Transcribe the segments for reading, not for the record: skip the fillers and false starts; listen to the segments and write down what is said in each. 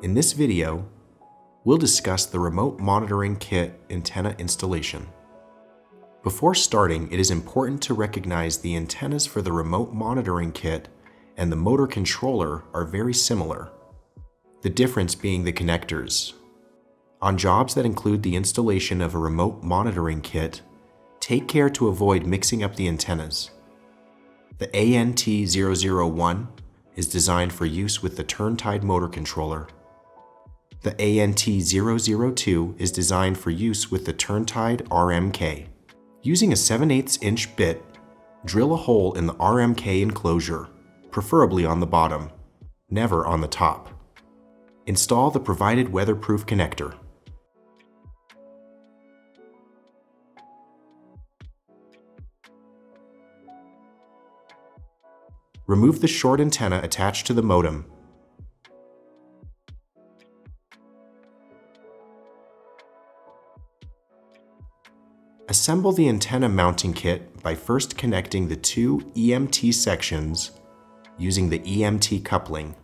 In this video, we'll discuss the Remote Monitoring Kit Antenna Installation. Before starting, it is important to recognize the antennas for the Remote Monitoring Kit and the motor controller are very similar, the difference being the connectors. On jobs that include the installation of a Remote Monitoring Kit, take care to avoid mixing up the antennas. The ANT001 is designed for use with the turn-tied motor controller. The ANT002 is designed for use with the turn-tied RMK. Using a 7/8 inch bit, drill a hole in the RMK enclosure, preferably on the bottom, never on the top. Install the provided weatherproof connector. Remove the short antenna attached to the modem. Assemble the antenna mounting kit by first connecting the two EMT sections using the EMT coupling.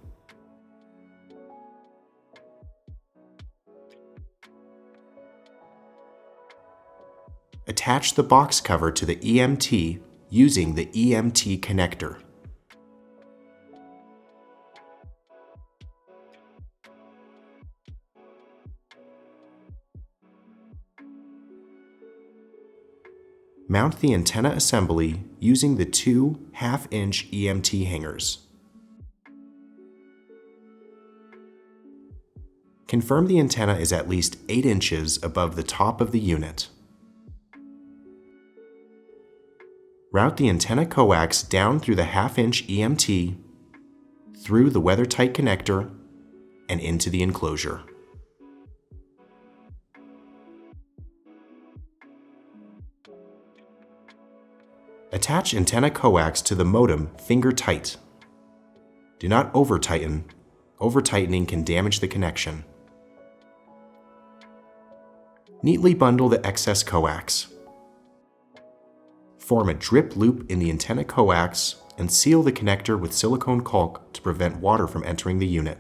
Attach the box cover to the EMT using the EMT connector. Mount the antenna assembly using the two 1/2 inch EMT hangers. Confirm the antenna is at least 8 inches above the top of the unit. Route the antenna coax down through the 1/2 inch EMT, through the weather-tight connector, and into the enclosure. Attach antenna coax to the modem finger tight. Do not over-tighten. Over-tightening can damage the connection. Neatly bundle the excess coax. Form a drip loop in the antenna coax and seal the connector with silicone caulk to prevent water from entering the unit.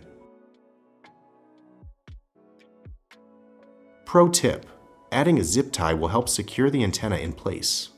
Pro tip: adding a zip tie will help secure the antenna in place.